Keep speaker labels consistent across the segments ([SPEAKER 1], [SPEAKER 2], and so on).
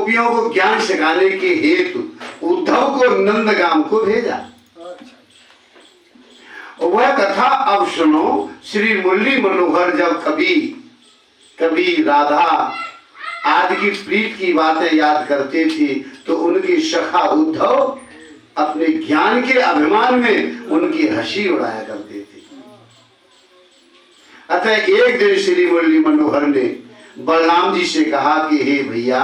[SPEAKER 1] गोपियों को ज्ञान सिखाने के हेतु उद्धव को नंदगाम को भेजा। वह कथा अब सुनो। श्री मुरली मनोहर जब कभी राधा आदि की प्रीत की बातें याद करते थे तो उनकी सखा उद्धव अपने ज्ञान के अभिमान में उनकी हंसी उड़ाया करते थे। अतः एक दिन श्री मुरली मनोहर ने बलराम जी से कहा कि हे भैया,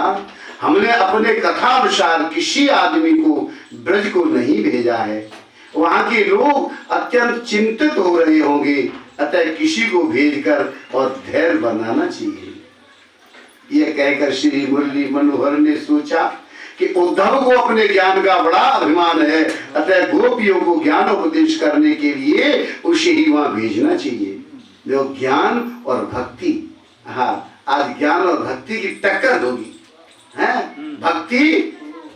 [SPEAKER 1] हमने अपने कथानुसार किसी आदमी को ब्रज को नहीं भेजा है, वहां के लोग अत्यंत चिंतित हो रहे होंगे, अतः किसी को भेजकर और धैर्य बनाना चाहिए। यह कहकर श्री मुरली मनोहर ने सोचा कि उद्धव को अपने ज्ञान का बड़ा अभिमान है, अतः गोपियों को ज्ञान उपदेश करने के लिए उसे ही वहां भेजना चाहिए। जो ज्ञान और भक्ति, हाँ, आज ज्ञान और भक्ति की टक्कर होगी, है? भक्ति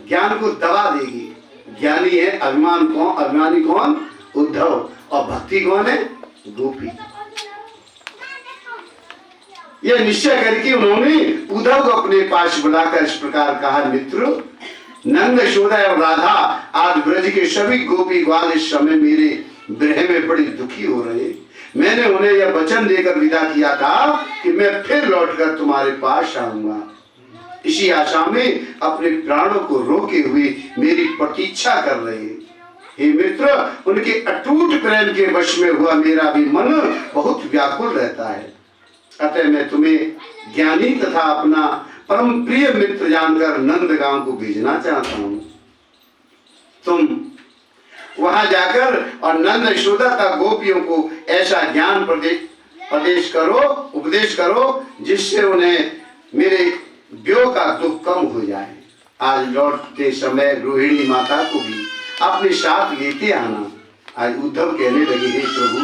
[SPEAKER 1] ज्ञान को दबा देगी। ज्ञानी है अभिमानी कौन? उद्धव। और भक्ति कौन है? गोपी। यह निश्चय करके उन्होंने उद्धव को अपने पास बुलाकर इस प्रकार कहा, मित्र, नंद, यशोदा और राधा आज ब्रज के सभी गोपी ग्वाल इस समय मेरे विरह में बड़े दुखी हो रहे। मैंने उन्हें यह वचन देकर विदा किया था कि मैं फिर लौटकर तुम्हारे पास आऊंगा। इसी आशा में अपने प्राणों को रोके हुए मेरी प्रतीक्षा कर रहे। हे मित्र, उनके अटूट प्रेम के वश में हुआ मेरा भी मन बहुत व्याकुल रहता है। अतः मैं तुम्हें ज्ञानी तथा अपना परम प्रिय मित्र जानकर नंदगांव को भेजना चाहता हूँ। तुम वहां जाकर और नंद, यशोदा तथा गोपियों को ऐसा ज्ञान उपदेश करो जिससे उन्हें मेरे वियोग का दुख कम हो जाए। आज लौटते समय रोहिणी माता को भी अपने साथ लेते आना। आज उद्धव कहने लगे, हे प्रभु,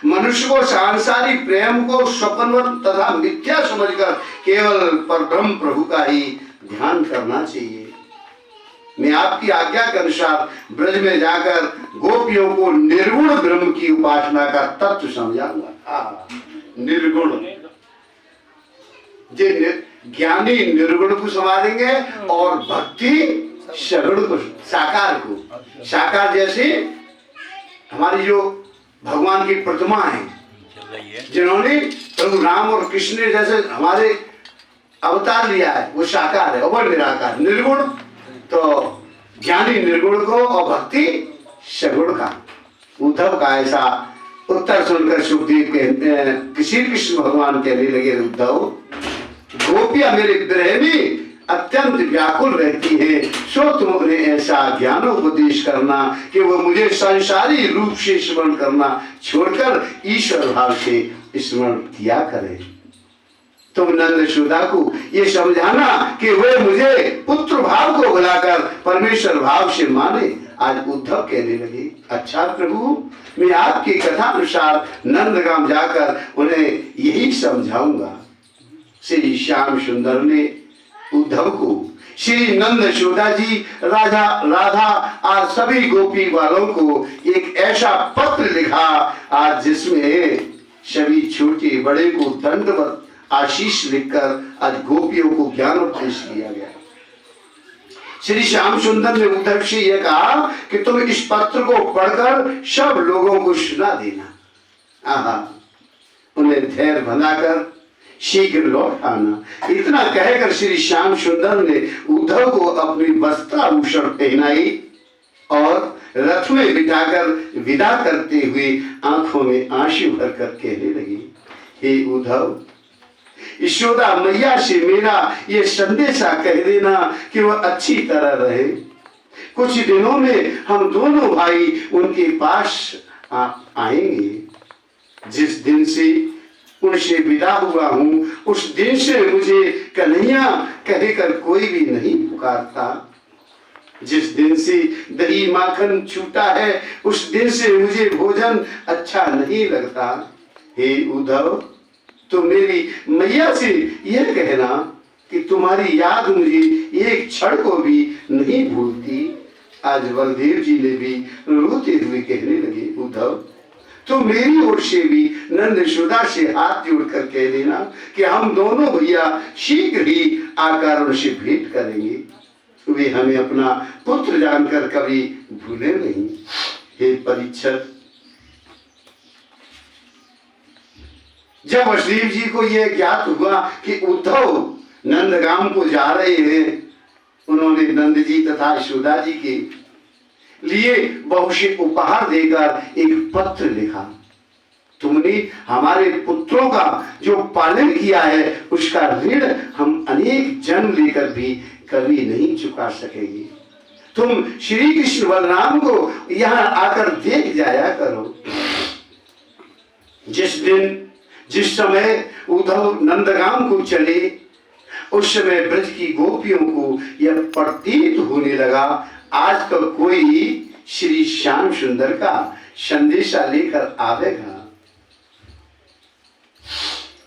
[SPEAKER 1] मनुष्य को सांसारिक प्रेम को स्वप्न तथा मिथ्या समझकर केवल परब्रह्म प्रभु का ही ध्यान करना चाहिए। मैं आपकी आज्ञा के अनुसार ब्रज में जाकर गोपियों को निर्गुण ब्रह्म की उपासना का तत्व समझाऊंगा। निर्गुण, ज्ञानी निर्गुण को संभालेंगे और भक्ति सगुण को, साकार को। साकार जैसे हमारी जो भगवान की प्रतिमा है, जिन्होंने प्रभु राम और कृष्ण ने जैसे हमारे अवतार लिया है, वो साकार है और निराकार। निर्गुण तो ज्ञानी निर्गुण को और भक्ति सगुण का। उद्धव का ऐसा उत्तर सुनकर सुखदेव के श्री कृष्ण भगवान कहने लगे, उद्धव, गोपियां मेरे विरह में अत्यंत व्याकुल रहती है, सो तुम उन्हें ऐसा ज्ञानोपदेश करना कि वो मुझे संसारी रूप से स्मरण करना छोड़कर ईश्वर भाव से स्मरण किया करे। तुम नंद, यशोदा को ये समझाना कि वे मुझे पुत्र भाव को भुलाकर परमेश्वर भाव से माने। आज उद्धव कहने लगे, अच्छा प्रभु, मैं आपकी कथा अनुसार नंदगाम जाकर उन्हें यही समझाऊंगा। श्री श्याम सुंदर ने उद्धव को श्री नंद, यशोदा जी, राधा आज सभी गोपी वालों को एक ऐसा पत्र लिखा आज जिसमें सभी छोटे बड़े को दंडवत आशीष लिखकर आज गोपियों को ज्ञान उपदेश किया गया। श्री श्याम सुंदर ने उद्धव से यह कहा कि तुम इस पत्र को पढ़कर सब लोगों को सुना देना। उन्हें धैर्य बनाकर शीघ्र लौट आना। इतना कहकर श्री श्याम सुंदर ने उद्धव को अपनी वस्त्राभूषण पहनाई और रथ में बिठाकर विदा करते हुए आंखों में आंसू भरकर कहने लगी, हे उद्धव, यशोदा मैया से मेरा ये संदेशा कह देना कि वह अच्छी तरह रहे। कुछ दिनों में हम दोनों भाई उनके पास आएंगे। जिस दिन से उनसे विदा हुआ हूं उस दिन से मुझे कन्हैया कहकर कोई भी नहीं पुकारता। जिस दिन से दही माखन छूटा है उस दिन से मुझे भोजन अच्छा नहीं लगता। हे उद्धव, तो मेरी मैया से यह कहना कि तुम्हारी याद मुझे एक क्षण को भी नहीं भूलती। आज बलदेव जी ने भी रोते हुए कहने लगे, उद्धव, तो मेरी ओर से भी नंद, यशोदा से हाथ जोड़कर कह देना कि हम दोनों भैया शीघ्र ही आकर उनसे भेंट करेंगे, वे हमें अपना पुत्र जानकर कभी भूले नहीं। हे परीक्षित, जब वसुदेव जी को यह ज्ञात हुआ कि उद्धव नंदगांव को जा रहे हैं, उन्होंने नंद जी तथा यशोदा जी के लिए बहुशः उपहार देकर एक पत्र लिखा। तुमने हमारे पुत्रों का जो पालन किया है उसका ऋण हम अनेक जन्म लेकर भी कभी नहीं चुका सकेंगे। तुम श्री कृष्ण बलराम को यहाँ आकर देख जाया करो। जिस समय उद्धव नंदगांव को चले, उस समय ब्रज की गोपियों को यह प्रतीत होने लगा, आज तो कोई श्री श्याम सुंदर का संदेशा लेकर आवेगा,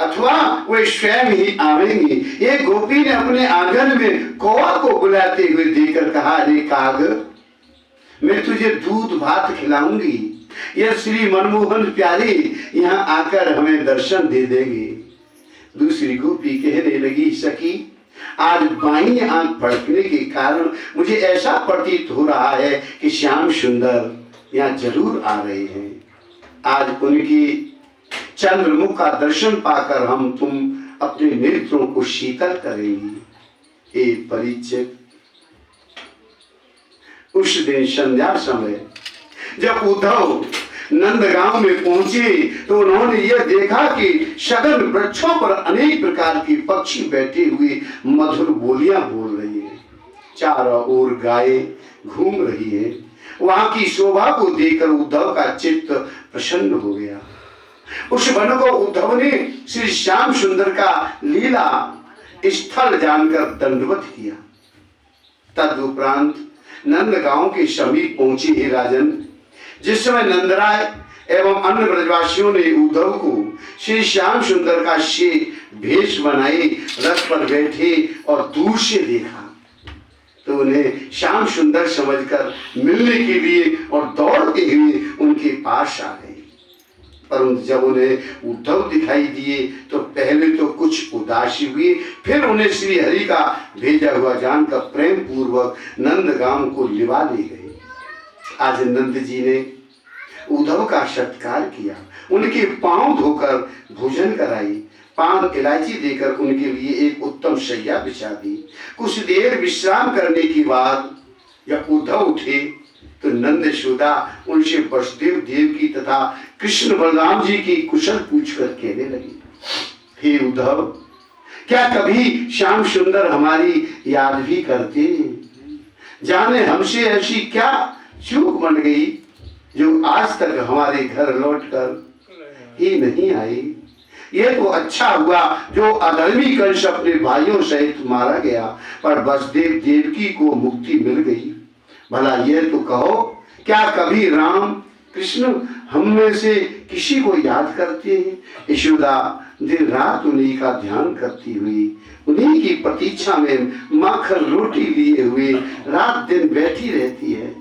[SPEAKER 1] अथवा वे स्वयं ही आवेंगे। एक गोपी ने अपने आंगन में कौवा को बुलाते हुए देखकर कहा, अरे काग, मैं तुझे दूध भात खिलाऊंगी, यह श्री मनमोहन प्यारे यहाँ आकर हमें दर्शन दे देंगे। दूसरी गोपी कहने लगी, सखी, आज बाईं आंख फड़कने के कारण मुझे ऐसा प्रतीत हो रहा है कि श्याम सुंदर यहाँ जरूर आ रहे हैं। आज उनकी चंद्रमुख का दर्शन पाकर हम तुम अपने नेत्रों को शीतल करेंगे। हे परीक्षित, उस दिन संध्या समय जब उद्धव नंदगांव में पहुंचे तो उन्होंने यह देखा कि सघन वृक्षों पर अनेक प्रकार के पक्षी बैठे हुए मधुर बोलियां बोल रही हैं। चारों ओर गायें घूम रही हैं। वहां की शोभा को देखकर उद्धव का चित्त प्रसन्न हो गया। उस वन को उद्धव ने श्री श्याम सुंदर का लीला स्थल जानकर दंडवत किया। तदुपरांत नंदगांव के समीप पहुंचे हे राजन। जिस समय नंदराय एवं अन्य ब्रजवासियों ने उद्धव को श्री श्याम सुंदर का भेष बनाए रथ पर बैठे और दूर से देखा, तो उन्हें श्याम सुंदर समझकर मिलने के लिए और दौड़ते हुए उनके पास आ गए। परंतु जब उन्हें उद्धव दिखाई दिए तो पहले तो कुछ उदासी हुई, फिर उन्हें श्री हरि का भेजा हुआ जानकर प्रेम पूर्वक नंदगांव को लिवा ले गए। आज नंद जी ने उद्धव का सत्कार किया, उनके पांव धोकर भोजन कराई, पान इलायची देकर उनके लिए एक उत्तम शैया बिछा दी। कुछ देर विश्राम करने के बाद जब उद्धव उठे तो नंद यशोदा उनसे वसुदेव देव की तथा कृष्ण बलराम जी की कुशल पूछकर कहने लगी, हे उद्धव, क्या कभी श्याम सुंदर हमारी याद भी करते? जाने हमसे ऐसी क्या चूक बन गई जो आज तक हमारे घर लौटकर ही नहीं आई। ये तो अच्छा हुआ जो अधर्मी कंस अपने भाइयों सहित मारा गया, पर वसुदेव देवकी को मुक्ति मिल गई। भला ये तो कहो, क्या कभी राम कृष्ण हम में से किसी को याद करते हैं? यशोदा दिन रात उन्हीं का ध्यान करती हुई उन्हीं की प्रतीक्षा में माखन रोटी लिए हुए रात दिन बैठी रहती है।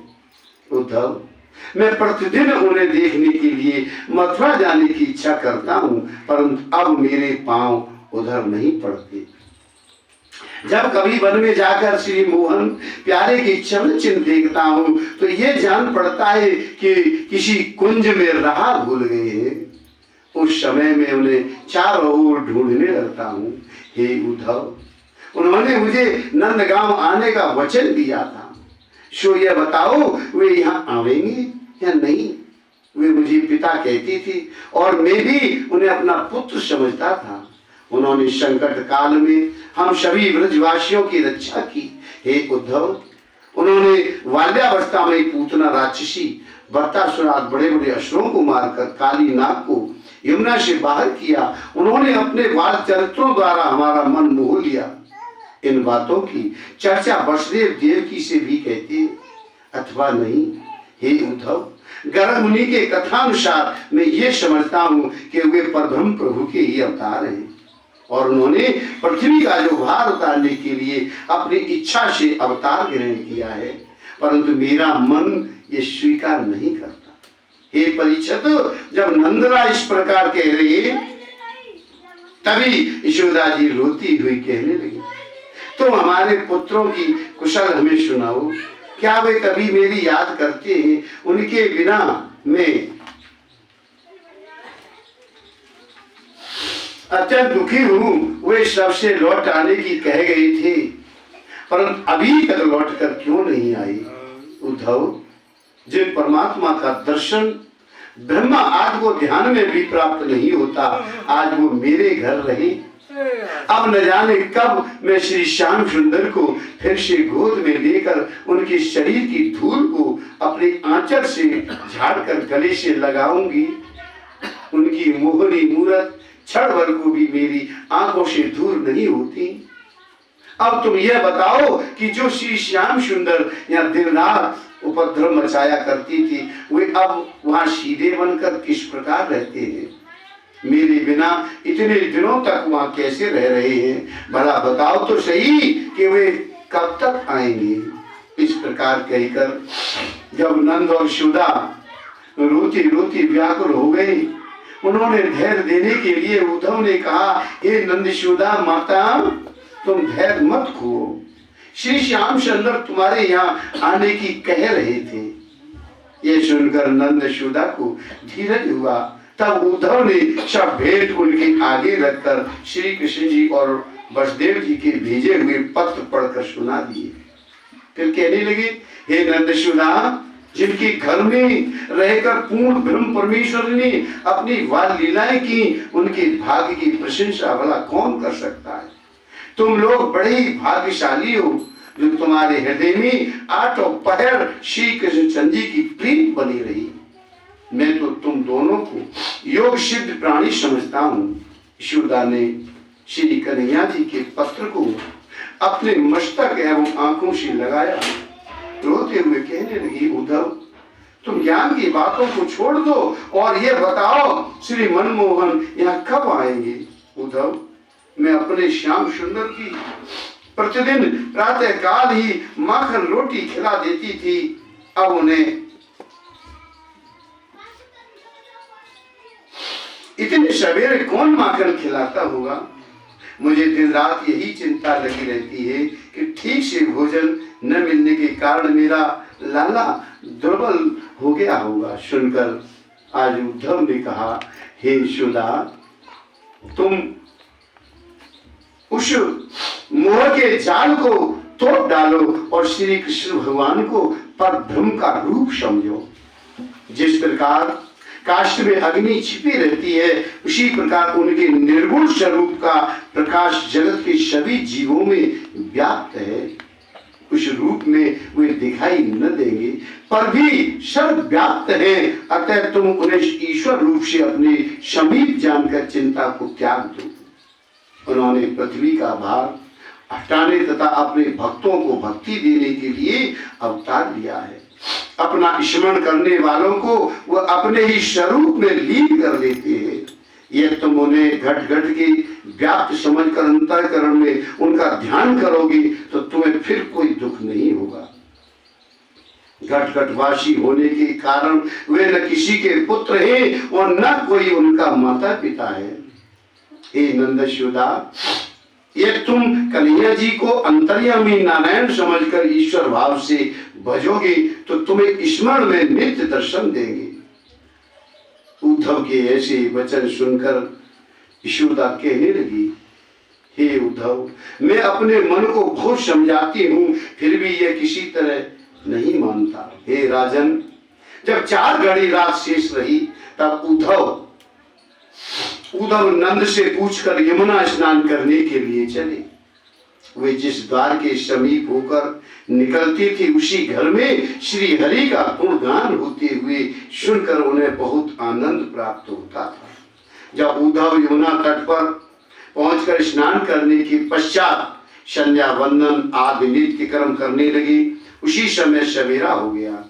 [SPEAKER 1] उद्धव, मैं प्रतिदिन उन्हें देखने के लिए मथुरा जाने की इच्छा करता हूँ, परंतु अब मेरे पांव उधर नहीं पड़ते। जब कभी वन में जाकर श्री मोहन प्यारे की चरण चिन्ह देखता हूँ तो ये जान पड़ता है कि किसी कुंज में राह भूल गए हैं। उस समय में उन्हें चारों ओर ढूंढने लगता हूँ। हे उद्धव, उन्होंने मुझे नंदगांव आने का वचन दिया था, सो यह बताओ वे यहाँ आवेंगे या नहीं? वे मुझे पिता कहती थी और मैं भी उन्हें अपना पुत्र समझता था। उन्होंने संकट काल में हम सभी ब्रजवासियों की रक्षा की। हे उद्धव, उन्होंने बाल्यावस्था में पूतना राक्षसी बर्तासुरात बड़े बड़े असुरों को मारकर काली नाग को यमुना से बाहर किया। उन्होंने अपने बाल चरित्रों द्वारा हमारा मन मोह लिया। इन बातों की चर्चा वसुदेव देवकी से भी कहते अथवा नहीं। हे उद्धव, गर्ग मुनि के कथानुसार मैं ये समझता हूँ कि वे परब्रह्म प्रभु के ही अवतार हैं और उन्होंने पृथ्वी का जो भार उतारने के लिए अपनी इच्छा से अवतार ग्रहण किया है, परंतु मेरा मन ये स्वीकार नहीं करता। हे परीक्षित, जब नंदरा इस प्रकार कह रही तभी यशोदा जी रोती हुई कहने लगी, तुम हमारे पुत्रों की कुशल हमें सुनाओ। क्या वे कभी मेरी याद करते हैं? उनके बिना मैं अत्यंत दुखी हूं। वे सबसे लौट आने की कह गए थे, परंतु अभी तक लौट कर क्यों नहीं आई? उद्धव, जिन परमात्मा का दर्शन ब्रह्मा आदि को ध्यान में भी प्राप्त नहीं होता, आज वो मेरे घर रहे। अब न जाने कब मैं श्री श्याम सुंदर को फिर से गोद में लेकर उनके शरीर की धूल को अपने आंचल से झाड़कर गले से लगाऊंगी। उनकी मोहनी मूरत क्षण भर को भी मेरी आंखों से दूर नहीं होती। अब तुम यह बताओ कि जो श्री श्याम सुंदर यहाँ दिन रात उपद्रव मचाया करती थी, वे अब वहां सीधे बनकर किस प्रकार रहते हैं? मेरे बिना इतने दिनों तक वहां कैसे रह रहे हैं? भला बताओ तो सही कि वे कब तक आएंगे? इस प्रकार कहकर जब नंद और यशोदा रोती रोती व्याकुल हो गई, उन्होंने धैर्य देने के लिए उद्धव ने कहा, हे नंद यशोदा माता, तुम धैर्य मत खो। श्री श्याम सुंदर तुम्हारे यहाँ आने की कह रहे थे। ये सुनकर नंद यशोदा को धीरज हुआ। तब उद्धव ने सब भेंट उनके आगे रखकर श्री कृष्ण जी और वसुदेव जी के भेजे हुए पत्र पढ़कर सुना दिए। फिर कहने लगे, हे नंद यशोदा, जिनके घर में रहकर पूर्ण ब्रह्म परमेश्वर ने अपनी बाल लीलाएं की, उनके भाग्य की प्रशंसा भला कौन कर सकता है? तुम लोग बड़े ही भाग्यशाली हो जो तुम्हारे हृदय में आठों पहर श्री कृष्ण चंद्र जी की प्रीत बनी रही। मैं तो तुम दोनों को योग सिद्ध प्राणी समझता हूँ। यशोदा ने श्री कन्हैया जी के पत्र को अपने मस्तक एवं आंखों से लगाया। रोते हुए कहने लगी, उद्धव, तुम ज्ञान की बातों को छोड़ दो और ये बताओ श्री मनमोहन यहाँ कब आएंगे? उद्धव, मैं अपने श्याम सुंदर की प्रतिदिन प्रातः काल ही माखन रोटी खिला देती थी। अब उन्हें इतने सवेरे कौन माखन खिलाता होगा? मुझे दिन रात यही चिंता लगी रहती है कि ठीक से भोजन न मिलने के कारण मेरा लाला दुर्बल हो गया होगा। सुनकर आज उद्धव ने कहा, हे यशोदा, तुम उस मोह के जाल को तोड़ डालो और श्री कृष्ण भगवान को पर ब्रह्म का रूप समझो। जिस प्रकार काष्ठ में अग्नि छिपी रहती है, उसी प्रकार उनके निर्गुण स्वरूप का प्रकाश जगत के सभी जीवों में व्याप्त है। उस रूप में वे दिखाई न देंगे पर भी सर्वव्याप्त हैं। अतः तुम उन्हें ईश्वर रूप से अपने समीप जानकर चिंता को त्याग दो। उन्होंने पृथ्वी का भार हटाने तथा अपने भक्तों को भक्ति देने के लिए अवतार लिया है। अपना स्मरण करने वालों को वह अपने ही स्वरूप में लीन कर लेते हैं। यह तुम उन्हें घट घट के व्याप्त समझकर अंतःकरण में उनका ध्यान करोगे तो तुम्हें फिर कोई दुख नहीं होगा। घट घटवासी होने के कारण वे न किसी के पुत्र हैं और न कोई उनका माता पिता है। हे नंद यशोदा, ये तुम कन्हैया जी को अंतर्यामी नारायण समझकर ईश्वर भाव से भजोगे तो तुम्हें स्मरण में नित्य दर्शन देंगे। उद्धव के ऐसे वचन सुनकर यशोदा कहने लगी, हे उद्धव, मैं अपने मन को बहुत समझाती हूँ फिर भी यह किसी तरह नहीं मानता। हे राजन, जब 4 घड़ी रात शेष रही तब उद्धव नंद से पूछकर यमुना स्नान करने के लिए चले। वे जिस द्वार के समीप होकर निकलती थी उसी घर में श्री हरि का गुणगान होते हुए सुनकर उन्हें बहुत आनंद प्राप्त होता था। जब उद्धव यमुना तट पर पहुंचकर स्नान करने के पश्चात संध्या वंदन आदि नित्य कर्म करने लगी, उसी समय सवेरा हो गया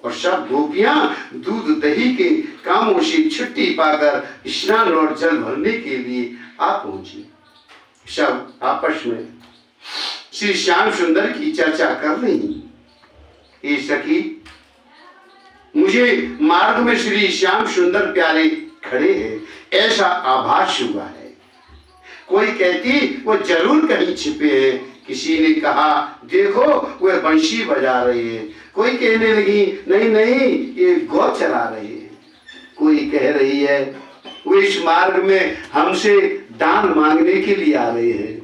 [SPEAKER 1] और सब गोपियां दूध दही के कामों से छुट्टी पाकर स्नान और जल भरने के लिए आ पहुंची। सब आपस में श्री श्याम सुंदर की चर्चा कर रही। ये सखी, मुझे मार्ग में श्री श्याम सुंदर प्यारे खड़े हैं ऐसा आभास हुआ है। कोई कहती वो जरूर कहीं छिपे हैं किसी ने कहा देखो वह बंशी बजा रही है, कोई कहने लगी नहीं नहीं ये गौ चरा रही है, कोई कह रही है वो इस मार्ग में हमसे दान मांगने के लिए आ रहे हैं।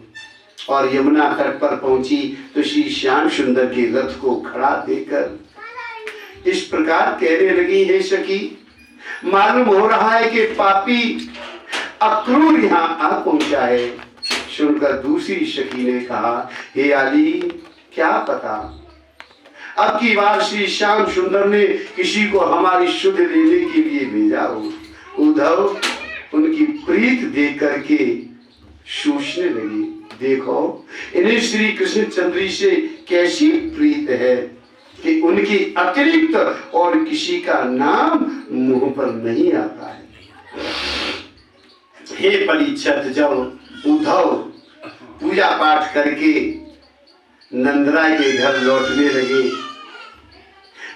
[SPEAKER 1] और यमुना तट पर पहुंची तो श्री श्याम सुंदर के रथ को खड़ा देखकर इस प्रकार कहने लगी, हे सखी मालूम हो रहा है कि पापी अक्रूर यहाँ आ पहुंचा है। सुनकर दूसरी सखी ने कहा, हे आली क्या पता अब की बार श्री श्याम सुंदर ने किसी को हमारी शुद्ध लेने के लिए भेजा हो। उद्धव उनकी प्रीत देख करके सोचने लगी, देखो इन्हें श्री कृष्ण चंद्र से कैसी प्रीत है कि उनकी अतिरिक्त और किसी का नाम मुंह पर नहीं आता है। हे परीक्षित, जब उद्धव पूजा पाठ करके नंदराय के घर लौटने लगे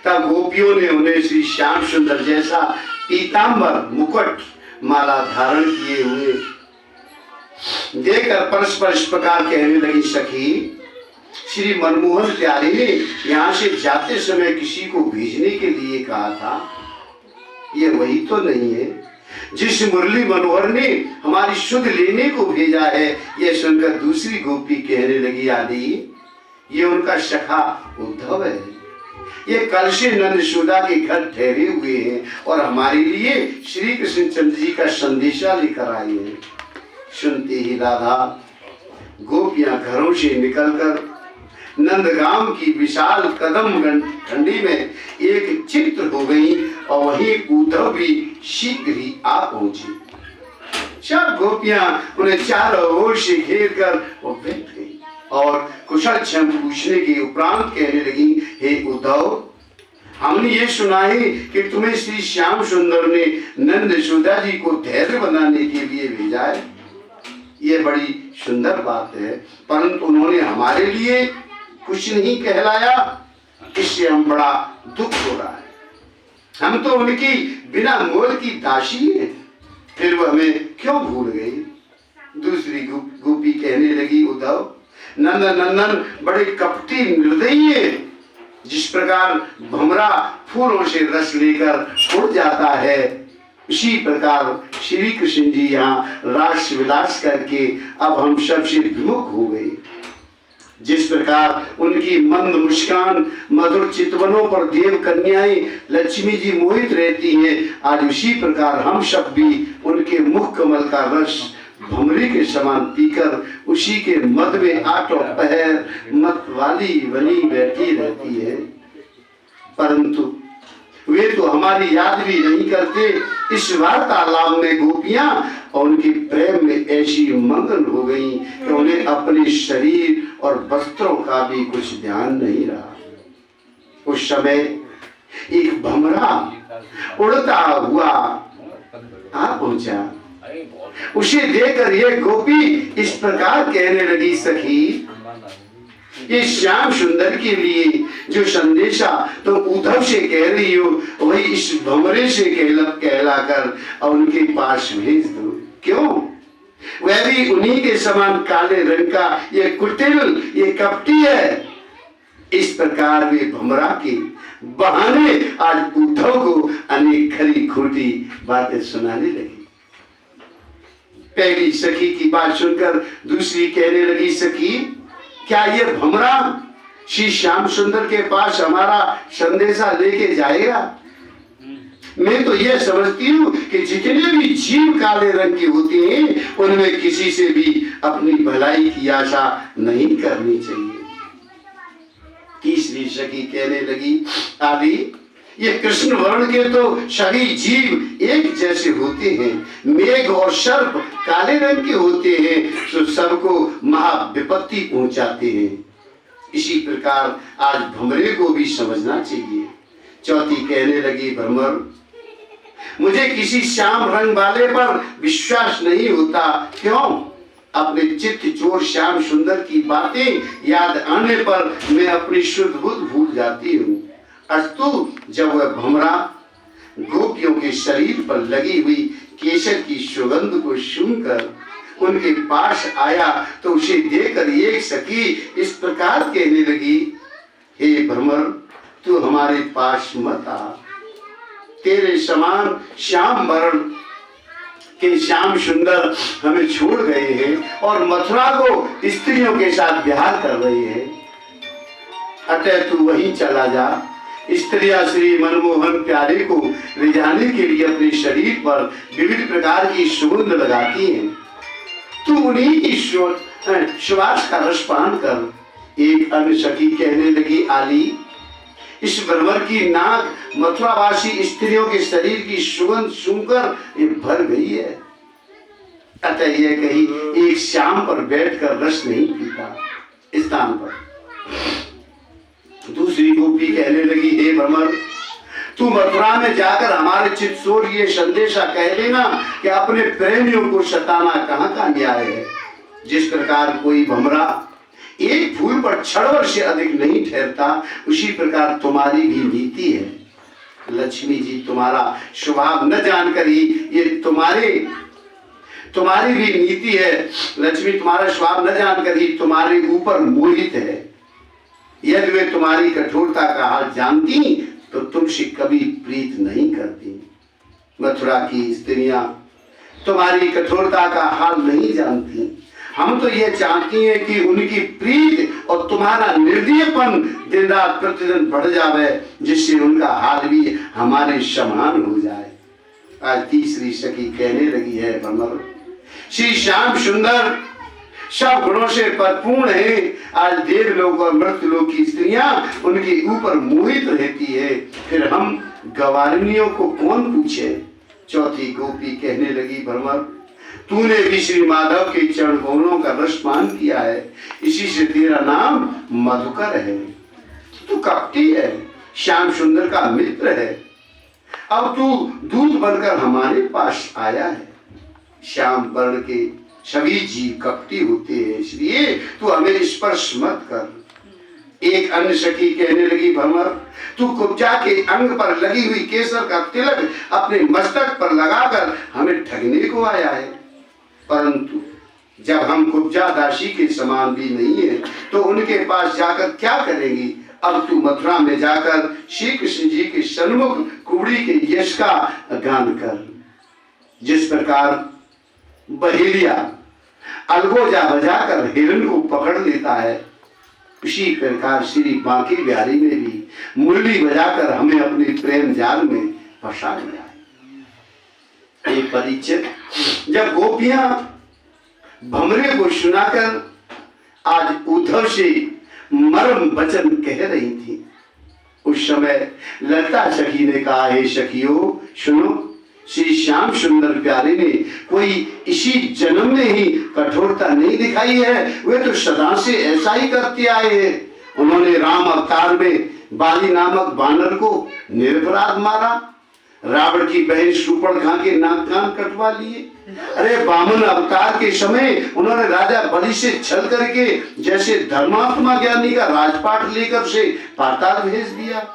[SPEAKER 1] तब गोपियों ने उन्हें श्री श्याम सुंदर जैसा पीतांबर मुकुट माला धारण किए हुए देखकर परस्पर इस प्रकार कहने लगी, सखी श्री मनमोहन प्यारे ने यहाँ से जाते समय किसी को भेजने के लिए कहा था, ये वही तो नहीं है जिस मुरली मनोहर ने हमारी शुद्ध लेने को भेजा है। यह सुनकर दूसरी गोपी कहने लगी, आदि ये उनका सखा उद्धव है, ये कल से नंद यशोदा के घर ठहरे हुए हैं और हमारे लिए श्री कृष्ण चंद्र जी का संदेशा लेकर आए हैं। सुनते ही राधा गोपियां घरों से निकलकर नंदगाम की विशाल कदम ठंडी में एक चित्र हो गई और वहीं उद्धव भी शीघ्र ही आ पहुंची। सब गोपियां उन्हें चारों ओर से घेर कर वो बैठ गई और कुशल क्षम पूछने के उपरांत कहने लगी, हे उद्धव हमने ये सुना है कि तुम्हें श्री श्याम सुंदर ने नंद यशोदा जी को धैर्य बनाने के लिए भेजा है। ये बड़ी सुंदर बात है, परंतु उन्होंने हमारे लिए कुछ नहीं कहलाया, इससे हम बड़ा दुख हो रहा है। हम तो उनकी बिना मोल की दासी हैं, फिर वो हमें क्यों भूल गई। दूसरी गोपी कहने लगी, उद्धव नंदन नंदन बड़े कपटी निर्दयी है। जिस प्रकार भमरा फूलों से रस लेकर उड़ जाता है, उसी प्रकार श्री कृष्ण जी यहाँ रास विलास करके अब हम सबसे विमुख हो गए। जिस प्रकार उनकी मंद मुस्कान मधुर चितवनों पर देव कन्याएं लक्ष्मी जी मोहित रहती हैं, आज उसी प्रकार हम सब भी उनके मुख कमल का रस भमरी के समान पीकर उसी के मद में आठों पहर मत वाली बनी बैठी रहती है। परंतु वे तो हमारी याद भी नहीं करते। इस वार्तालाप में गोपियां और उनके प्रेम में ऐसी मगन हो गई कि उन्हें अपने शरीर और वस्त्रों का भी कुछ ध्यान नहीं रहा। उस समय एक भमरा उड़ता हुआ आ पहुंचा। उसे देखकर यह गोपी इस प्रकार कहने लगी, सखी ये श्याम सुंदर के लिए जो संदेशा तुम उद्धव से कह रही हो वही इस भमरे से कहलाकर और उनके पास भेज दो। क्यों? वह भी उन्हीं के समान काले रंग का ये कुटिल ये कपटी है। इस प्रकार वे भमरा के बहाने आज उद्धव को अनेक खरी खोटी बातें सुनाने लगी। पहली सखी की बात सुनकर दूसरी कहने लगी, सखी क्या ये भमरा श्री श्याम सुंदर के पास हमारा संदेशा लेके जाएगा? मैं तो यह समझती हूँ कि जितने भी जीव काले रंग के होते हैं उनमें किसी से भी अपनी भलाई की आशा नहीं करनी चाहिए। तीसरी सखी कहने लगी, आदि ये कृष्ण वर्ण के तो सभी जीव एक जैसे होते हैं। मेघ और सर्प काले रंग के होते हैं तो सबको महाविपत्ति पहुंचाते हैं। इसी प्रकार आज भमरे को भी समझना चाहिए। चौथी कहने लगी, भ्रमर मुझे किसी श्याम रंग वाले पर विश्वास नहीं होता। क्यों? अपने चित्त चोर श्याम सुंदर की बातें याद आने पर मैं अपनी शुद्ध बुद्ध भूल जाती हूँ। अस्तु जब वह भमरा गोपियों के शरीर पर लगी हुई केसर की सुगंध को सुनकर उनके पास आया तो उसे देखकर एक सखी इस प्रकार कहने लगी, हे भ्रमर, तू हमारे पास मत आ। तेरे समान श्याम वर्ण के श्याम सुंदर हमें छोड़ गए हैं और मथुरा को स्त्रियों के साथ विहार कर रहे हैं, अतः तू वहीं चला जा। स्त्रियां श्री मनमोहन प्यारे को रिझाने के लिए अपने शरीर पर विविध प्रकार की सुगंध लगाती हैं। तू उन्हीं की सुवास का रस पान कर। एक अन्य सखी कहने लगी, आली, इस भ्रमर की नाक मथुरावासी स्त्रियों के शरीर की सुगंध सुनकर ये भर गई है, अतः यह कहीं एक शाम पर बैठकर रस नहीं पीता। स्थान पर दूसरी गोपी कहने लगी, हे भ्रमर, तू मथुरा में जाकर हमारे चित्सोर ये संदेशा कह देना कि अपने प्रेमियों को सताना कहाँ का न्याय है। जिस प्रकार कोई भमरा एक फूल पर छड़ से अधिक नहीं ठहरता, उसी प्रकार तुम्हारी भी नीति है। लक्ष्मी जी तुम्हारा स्वभाव न जानकर ही ये तुम्हारी भी नीति है। लक्ष्मी तुम्हारा स्वभाव न जानकर ही तुम्हारे ऊपर मोहित है। यदि वे तुम्हारी कठोरता का हाल जानती तो तुमसे कभी प्रीत नहीं करती। मथुरा की स्त्रियां तुम्हारी कठोरता का हाल नहीं जानती। हम तो ये चाहती हैं कि उनकी प्रीत और तुम्हारा निर्दयपन दिन रात प्रतिदिन बढ़ जावे, जिससे उनका हाल भी हमारे समान हो जाए। आज तीसरी सखी कहने लगी है, भ्रमर, श्री श्याम सुंदर सब गुणों से परिपूर्ण है। आज देवलोक और मृत्युलोक की स्त्रियां उनके ऊपर मोहित रहती है, फिर हम गवारिनियों को कौन पूछे। चौथी गोपी कहने लगी, भ्रमर, तूने भी श्री माधव के चरण कमलों का रस पान किया है, इसी से तेरा नाम मधुकर है। तू कपटी है, श्याम सुंदर का मित्र है। अब तू दूत बनकर हमारे पास आया है। श्याम वर्ण के सभी जीव कपटी होते हैं, इसलिए तू हमें स्पर्श मत कर। एक अन्य सखी कहने लगी, भ्रमर, तू कुब्जा के अंग पर लगी हुई केसर का तिलक अपने मस्तक पर लगाकर हमें ठगने को आया है, परंतु जब हम कुब्जा दासी के समान भी नहीं है तो उनके पास जाकर क्या करेंगी। अब तू मथुरा में जाकर श्री कृष्ण जी के सन्मुख कुबड़ी के यश का गान कर। जिस प्रकार बहेलिया अलगोजा बजाकर हिरण को पकड़ लेता है, उसी प्रकार श्री बांके बिहारी में भी मुरली बजाकर हमें अपने प्रेम जाल में फंसा लिया है। एक परिचित जब गोपियां भमरे को सुनाकर आज उद्धव से मर्म वचन कह रही थी, उस समय ललिता सखी ने कहा, हे सखियों सुनो, श्री श्याम सुंदर प्यारे ने कोई इसी जन्म में ही कठोरता नहीं दिखाई है, वे तो सदा से ऐसा ही करते आए हैं। उन्होंने राम अवतार में बाली नामक बानर को निरपराध मारा, रावण की बहन शूर्पणखा के नाक कान कटवा लिए। अरे वामन अवतार के समय उन्होंने राजा बलि से छल करके जैसे धर्मात्मा ज्ञानी का राजपाट लेकर उसे पाताल भेज दिया।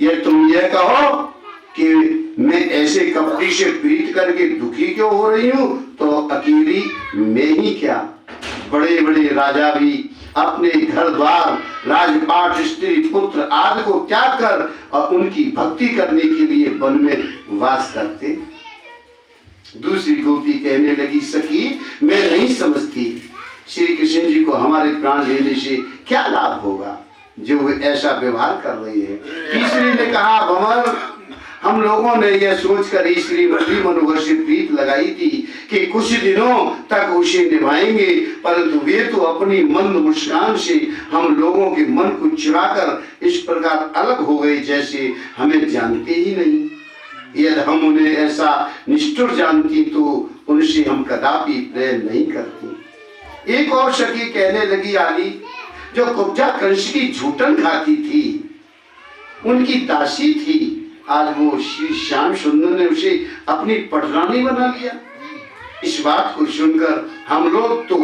[SPEAKER 1] ये तुम यह कहो कि मैं ऐसे कपटी से प्रीत करके दुखी क्यों हो रही हूँ, तो अकेली मैं ही क्या, बड़े बड़े राजा भी अपने घर द्वार, राजपाट, स्त्री, पुत्र आदि को त्याग कर और उनकी भक्ति करने के लिए वन में वास करते। दूसरी गोपी कहने लगी, सखी, मैं नहीं समझती श्री कृष्ण जी को हमारे प्राण लेने से क्या लाभ होगा जो वे ऐसा व्यवहार कर रही है। तीसरी ने कहा, भंवर, हम लोगों ने यह सोचकर श्री मनोहर से प्रीत लगाई थी कि कुछ दिनों तक उसे निभाएंगे, परंतु वे तो अपनी मंद मुस्कान से हम लोगों के मन को चुराकर इस प्रकार अलग हो गए जैसे हमें जानते ही नहीं। यदि हम उन्हें ऐसा निष्ठुर जानती तो उनसे हम कदापि प्रेम नहीं करती। एक और सखी कहने लगी, आली, जो कुब्जा कंस की झूठन खाती थी, उनकी दासी थी, आज वो श्री श्याम सुंदर ने उसे अपनी पटरानी बना लिया। इस बात को सुनकर हम लोग तो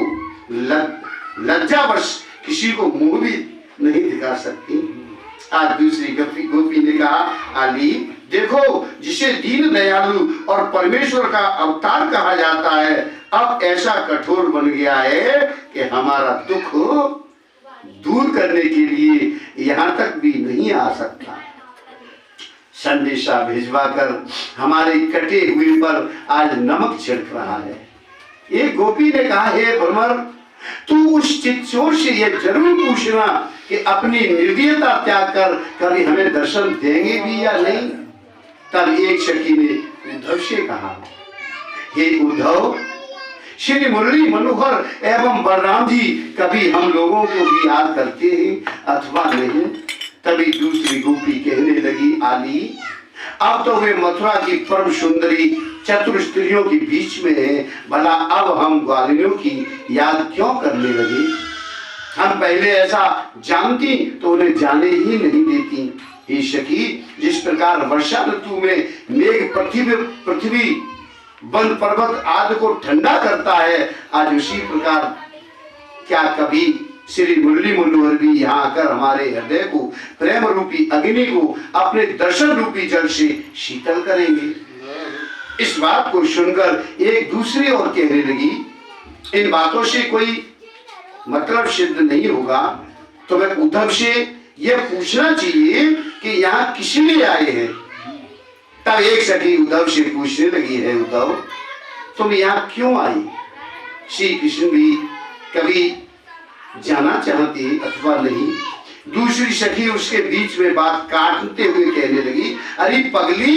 [SPEAKER 1] लज्जावश किसी को मुंह भी नहीं दिखा सकती। आज दूसरी गोपी ने कहा, आली, देखो जिसे दीन दयालु और परमेश्वर का अवतार कहा जाता है, अब ऐसा कठोर बन गया है कि हमारा दुख दूर करने के लिए यहाँ तक भी नहीं आ सकता। संदेशा भिजवा कर हमारे कटे हुए पर आज नमक छिड़क रहा है। एक गोपी ने कहा, हे भ्रमर, तू उस चित्तचोर से यह जरूर पूछना कि अपनी निर्दयता त्याग कर कभी हमें दर्शन देंगे भी या नहीं। तब एक सखी ने उद्धव से कहा, हे उद्धव, श्री मुरली मनोहर एवं बलराम जी कभी हम लोगों को भी याद करते हैं अथवा नहीं। तभी दूसरी गोपी कहने लगी, आली, अब तो वे मथुरा की परम सुंदरी चतुर स्त्रियों के बीच में है, भला अब हम ग्वालियों की याद क्यों करने लगे? हम पहले ऐसा जानती तो उन्हें जाने ही नहीं देती। हे सखी, जिस प्रकार वर्षा ऋतु में मेघ पृथ्वी वन पर्वत आदि को ठंडा करता है, आज उसी प्रकार क्या कभी श्री मुरली मनोहर भी यहाँ आकर हमारे हृदय को प्रेम रूपी अग्नि को अपने दर्शन रूपी जल से शीतल करेंगे? इस बात को सुनकर एक दूसरी ओर कहने लगी, इन बातों से कोई मतलब सिद्ध नहीं होगा, तो मैं उद्धव से यह पूछना चाहिए कि यहाँ किस लिए आए हैं। तब एक सखी उद्धव से पूछने लगी, है उद्धव, तुम यहाँ क्यों आई? श्री कृष्ण भी कभी जाना चाहती अथवा नहीं। दूसरी सखी उसके बीच में बात काटते हुए कहने लगी, अरे पगली,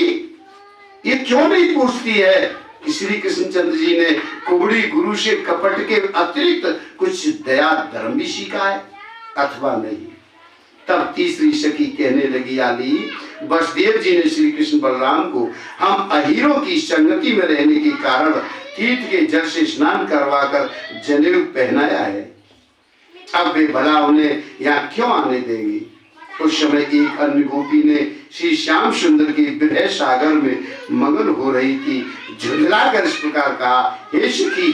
[SPEAKER 1] ये क्यों नहीं पूछती है कि श्री कृष्णचंद्र जी ने कुबड़ी गुरु से कपट के अतिरिक्त कुछ दया धर्म भी सीखा है अथवा नहीं। तब तीसरी सखी कहने लगी, आली, वसुदेव जी ने श्री कृष्ण बलराम को हम अहीरों की संगति में रहने के कारण तीर्थ के जल से स्नान करवाकर जनेऊ पहनाया है। अब वे भला उन्हें यहाँ क्यों आने देंगी? उस समय एक अन्य गोपी ने श्री श्याम सुंदर के विरह सागर में मगन हो रही थी, झुंझलाकर इस प्रकार कहा, हे सखी,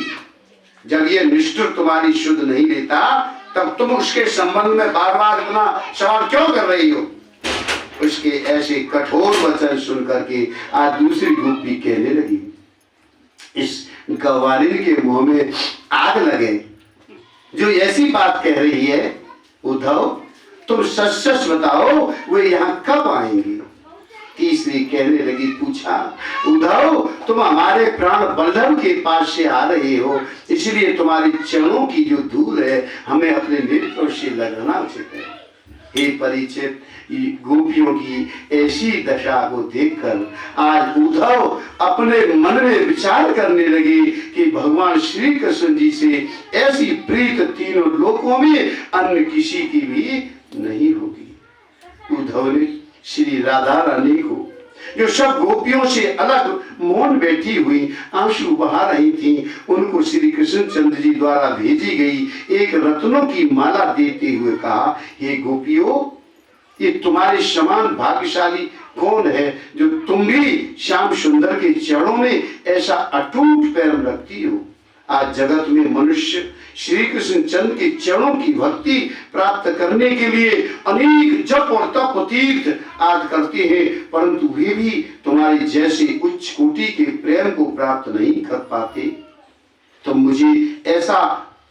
[SPEAKER 1] जब ये निष्ठुर तुम्हारी शुद्ध नहीं लेता तब तुम उसके संबंध में बार बार इतना सवाल क्यों कर रही हो? उसके ऐसे कठोर वचन सुन करके आज दूसरी गोपी कहने लगी, इस गवालिन के मुंह में आग लगे जो ऐसी बात कह रही है। उद्धव, तुम सच सच बताओ वे यहाँ कब आएंगे? तीसरी कहने लगी, पूछा, उद्धव, तुम हमारे प्राण बल्लभ के पास से आ रहे हो, इसलिए तुम्हारी चरणों की जो धूल है हमें अपने नेत्रों से लगाना उचित है। हे परिचित, गोपियों की ऐसी दशा को देखकर आज उद्धव अपने मन में विचार करने लगे कि भगवान श्री कृष्ण जी से ऐसी प्रीत तीनों लोकों में अन्य किसी की भी नहीं होगी। उद्धव ने श्री राधा रानी को, जो सब गोपियों से अलग मौन बैठी हुई आंसू बहा रही थी, उनको श्री कृष्ण चंद्र जी द्वारा भेजी गई एक रत्नों की माला देते हुए कहा, हे गोपियों, ये तुम्हारे समान भाग्यशाली कौन है जो तुम भी श्याम सुंदर के चरणों में ऐसा अटूट प्रेम रखती हो। आज जगत में मनुष्य श्री कृष्ण चंद्र के चरणों की भक्ति प्राप्त करने के लिए अनेक जप और तप तीर्थ आदि करते हैं, परंतु वे भी तुम्हारे जैसे उच्च कोटि के प्रेम को प्राप्त नहीं कर पाते। तो मुझे ऐसा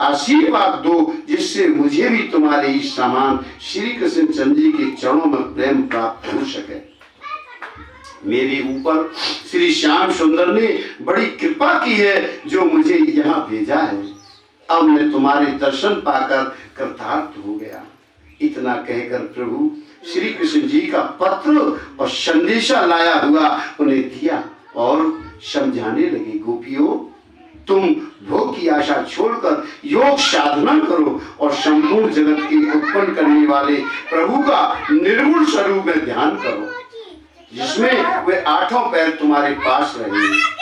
[SPEAKER 1] आशीर्वाद दो जिससे मुझे भी तुम्हारे इस समान श्री कृष्ण चंद्र जी के चरणों में प्रेम प्राप्त हो सके। मेरे ऊपर श्री श्याम सुंदर ने बड़ी कृपा की है जो मुझे यहाँ भेजा है। अब मैं तुम्हारे दर्शन पाकर कृतार्थ हो गया। इतना कहकर प्रभु श्री कृष्ण जी का पत्र और संदेशा लाया हुआ उन्हें दिया और समझाने लगे, गोपियों, तुम भोग की आशा छोड़कर योग साधना करो और संपूर्ण जगत की उत्पन्न करने वाले प्रभु का निर्गुण स्वरूप में ध्यान करो, जिसमें वे आठों पैर तुम्हारे पास रहेंगे।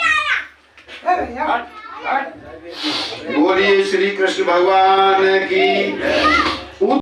[SPEAKER 1] बोलिए श्री कृष्ण भगवान की।